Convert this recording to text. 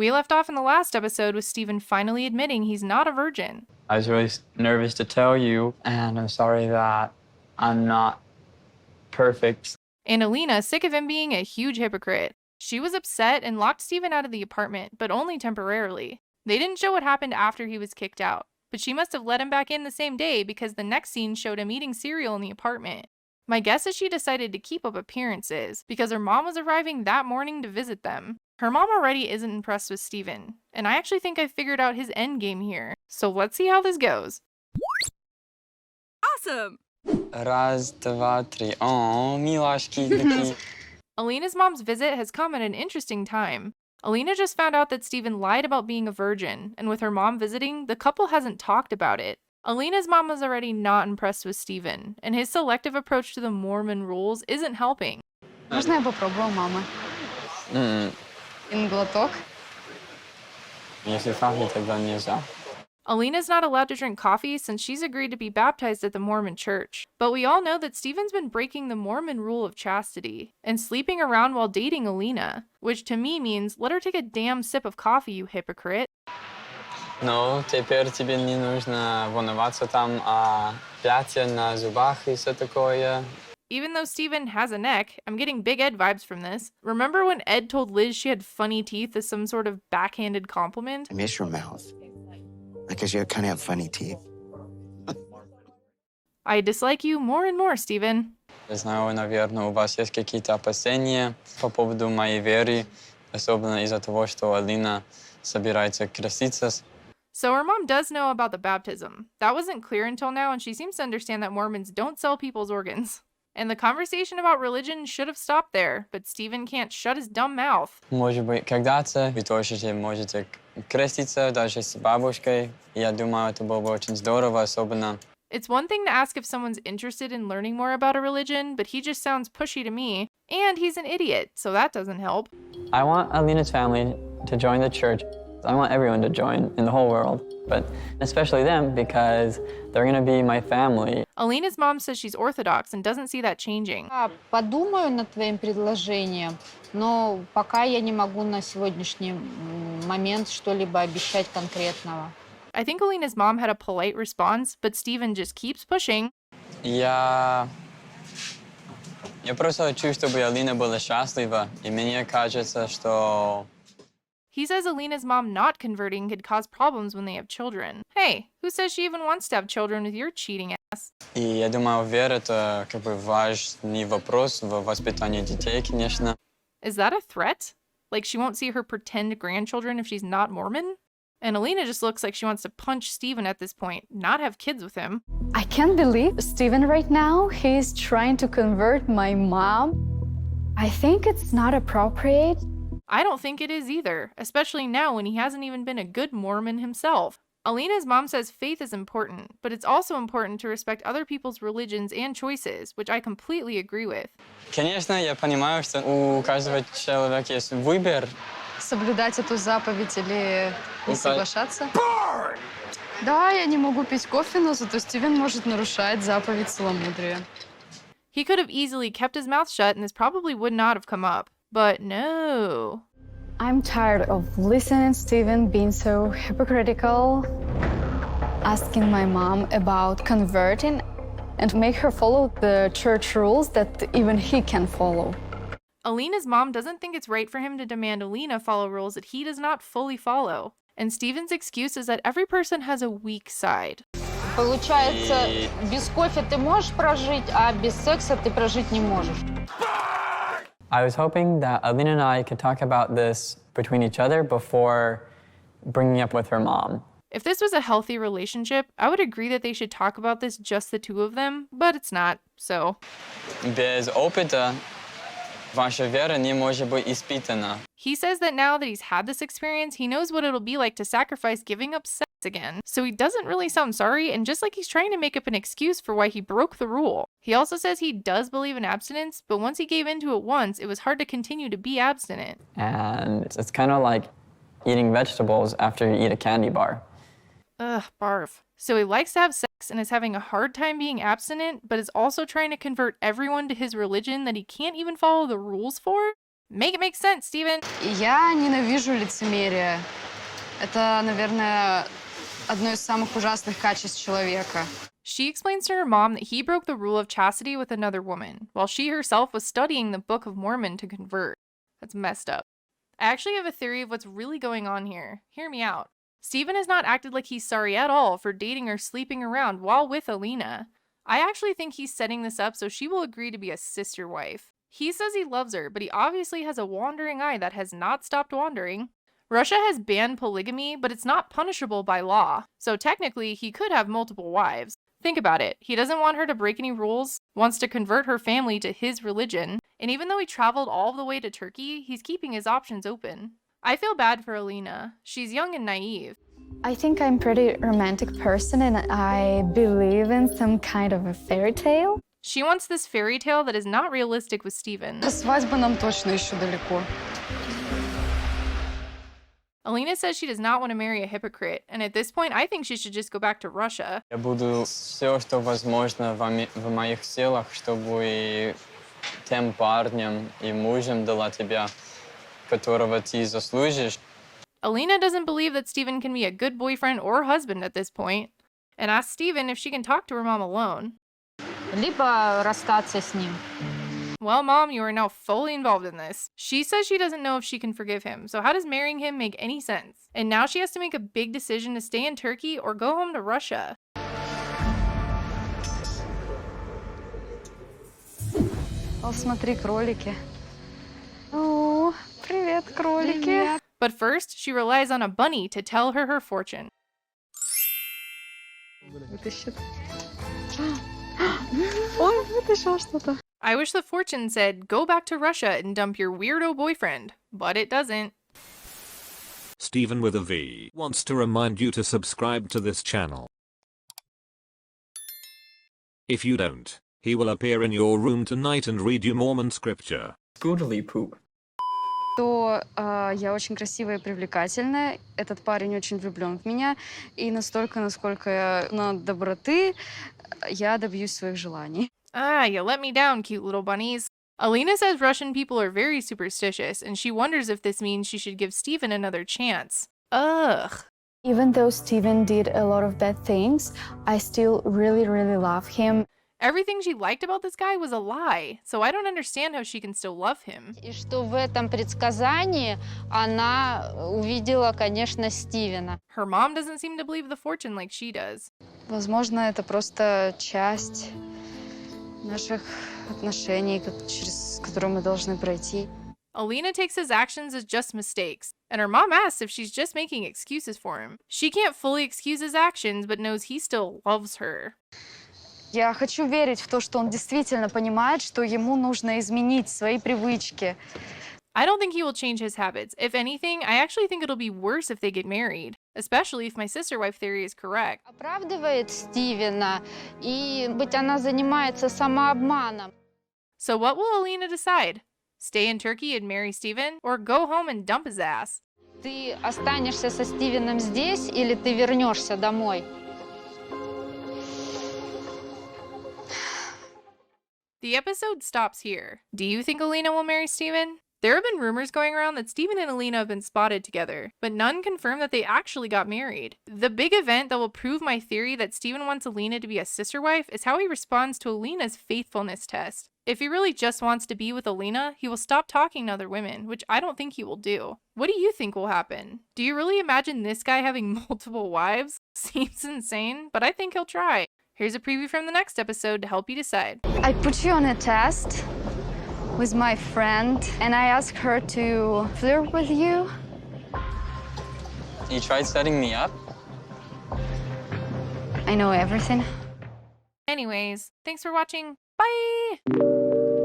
We left off in the last episode with Stephen finally admitting he's not a virgin. I was really nervous to tell you, and I'm sorry that I'm not perfect. And Alina, sick of him being a huge hypocrite. She was upset and locked Stephen out of the apartment, but only temporarily. They didn't show what happened after he was kicked out, but she must have let him back in the same day because the next scene showed him eating cereal in the apartment. My guess is she decided to keep up appearances because her mom was arriving that morning to visit them. Her mom already isn't impressed with Stephen, and I actually think I figured out his endgame here. So let's see how this goes. Awesome! Raz, dva, tri. Oh, milášky. Alina's mom's visit has come at an interesting time. Alina just found out that Stephen lied about being a virgin, and with her mom visiting, the couple hasn't talked about it. Alina's mom was already not impressed with Stephen, and his selective approach to the Mormon rules isn't helping. Можно я попробую, мама? Глоток? Если coffee, тогда нельзя. Alina's not allowed to drink coffee since she's agreed to be baptized at the Mormon church. But we all know that Stephen's been breaking the Mormon rule of chastity and sleeping around while dating Alina, which to me means let her take a damn sip of coffee, you hypocrite. Ну, теперь тебе не нужно волноваться там о пятне на зубах и все такое. Even though Stephen has a neck, I'm getting Big Ed vibes from this. Remember when Ed told Liz she had funny teeth as some sort of backhanded compliment? I miss your mouth. Because you kind of have funny teeth. I dislike you more and more, Stephen. Я знаю, наверное, у вас есть какие-то опасения по поводу моей веры, особенно из-за того, что Алина собирается креститься. So her mom does know about the baptism. That wasn't clear until now, and she seems to understand that Mormons don't sell people's organs. And the conversation about religion should have stopped there, but Stephen can't shut his dumb mouth. Может быть, когда-то вы тоже можете креститься, даже с бабушкой. Я думаю, это было бы очень здорово, особенно. It's one thing to ask if someone's interested in learning more about a religion, but he just sounds pushy to me. And he's an idiot, so that doesn't help. I want Alina's family to join the church. I want everyone to join in the whole world, but especially them because they're going to be my family. Alina's mom says she's Orthodox and doesn't see that changing. Подумаю над твоим предложением, но пока я не могу на сегодняшний момент что-либо обещать конкретного. I think Alina's mom had a polite response, but Stephen just keeps pushing. Я просто хочу, чтобы Алина была счастлива, и мне кажется, что... He says Alina's mom not converting could cause problems when they have children. Hey, who says she even wants to have children with your cheating ass? И я думаю, вера — это как бы важный вопрос в воспитании детей, конечно. Is that a threat? Like she won't see her pretend grandchildren if she's not Mormon? And Alina just looks like she wants to punch Stephen at this point, not have kids with him. I can't believe Stephen right now, he's trying to convert my mom. I think it's not appropriate. I don't think it is either, especially now when he hasn't even been a good Mormon himself. Alina's mom says faith is important, but it's also important to respect other people's religions and choices, which I completely agree with. Конечно, я понимаю, что у каждого человека есть выбор. Соблюдать эту заповедь или не соглашаться? Да, я не могу пить кофе, но зато Стивен может нарушать заповедь целомудрия. He could have easily kept his mouth shut and this probably would not have come up. But no. I'm tired of listening to Stephen being so hypocritical, asking my mom about converting and make her follow the church rules that even he can follow. Alina's mom doesn't think it's right for him to demand Alina follow rules that he does not fully follow. And Stephen's excuse is that every person has a weak side. Получается, без кофе ты можешь прожить, а без секса ты прожить не можешь. I was hoping that Alina and I could talk about this between each other before bringing up with her mom. If this was a healthy relationship, I would agree that they should talk about this just the two of them, but it's not, so. Без опыта ваша вера не может быть испытана. He says that now that he's had this experience, he knows what it'll be like to sacrifice giving up sex again. So he doesn't really sound sorry, and just like he's trying to make up an excuse for why he broke the rule. He also says he does believe in abstinence, but once he gave into it once, it was hard to continue to be abstinent. And it's kind of like eating vegetables after you eat a candy bar. Ugh, barf. So he likes to have sex and is having a hard time being abstinent, but is also trying to convert everyone to his religion that he can't even follow the rules for? Make it make sense, Steven. Я ненавижу лицемерие. Это, наверное, одно из самых ужасных качеств человека. She explains to her mom that he broke the rule of chastity with another woman, while she herself was studying the Book of Mormon to convert. That's messed up. I actually have a theory of what's really going on here. Hear me out. Steven has not acted like he's sorry at all for dating or sleeping around while with Alina. I actually think he's setting this up so she will agree to be a sister wife. He says he loves her, but he obviously has a wandering eye that has not stopped wandering. Russia has banned polygamy, but it's not punishable by law, so technically he could have multiple wives. Think about it. He doesn't want her to break any rules, wants to convert her family to his religion, and even though he traveled all the way to Turkey, he's keeping his options open. I feel bad for Alina. She's young and naive. I think I'm a pretty romantic person and I believe in some kind of a fairy tale. She wants this fairy tale that is not realistic with Steven. До свадьбы нам точно еще далеко. Alina says she does not want to marry a hypocrite, and at this point I think she should just go back to Russia. Я буду все, что возможно в моих силах, чтобы и тем парнем и мужем дала тебя, которого ты заслужишь. Alina doesn't believe that Steven can be a good boyfriend or husband at this point, and asks Steven if she can talk to her mom alone. Либо расстаться с ним. Well, Mom, you are now fully involved in this. She says she doesn't know if she can forgive him, so how does marrying him make any sense? And now she has to make a big decision to stay in Turkey or go home to Russia. О, смотри, кролики. О, привет, кролики. But first, she relies on a bunny to tell her fortune. Вытащит. Ой, вытащил что-то. I wish the fortune said, go back to Russia and dump your weirdo boyfriend, but it doesn't. Steven with a V wants to remind you to subscribe to this channel. If you don't, he will appear in your room tonight and read you Mormon scripture. Totally poop. То я очень красивая и привлекательная. Этот парень очень влюблен в меня. И настолько, насколько на доброты, я добьюсь своих желаний. Ah, you let me down, cute little bunnies. Alina says Russian people are very superstitious, and she wonders if this means she should give Steven another chance. Ugh. Even though Steven did a lot of bad things, I still really, really love him. Everything she liked about this guy was a lie, so I don't understand how she can still love him. И что в этом предсказании она увидела, конечно, Стивена. Her mom doesn't seem to believe the fortune like she does. Возможно, это просто часть наших отношений, через которые мы должны пройти. Alina takes his actions as just mistakes, and her mom asks if she's just making excuses for him. She can't fully excuse his actions, but knows he still loves her. Я хочу верить в то, что он действительно понимает, что ему нужно изменить свои привычки. I don't think he will change his habits. If anything, I actually think it'll be worse if they get married, especially if my sister-wife theory is correct. Оправдывает Стивена, и, быть, она занимается самообманом. So what will Alina decide? Stay in Turkey and marry Steven, or go home and dump his ass? Ты останешься со Стивеном здесь, или ты вернешься домой? The episode stops here. Do you think Alina will marry Steven? There have been rumors going around that Steven and Alina have been spotted together, but none confirm that they actually got married. The big event that will prove my theory that Steven wants Alina to be a sister wife is how he responds to Alina's faithfulness test. If he really just wants to be with Alina, he will stop talking to other women, which I don't think he will do. What do you think will happen? Do you really imagine this guy having multiple wives? Seems insane, but I think he'll try. Here's a preview from the next episode to help you decide. I put you on a test with my friend, and I asked her to flirt with you. You tried setting me up? I know everything. Anyways, thanks for watching. Bye!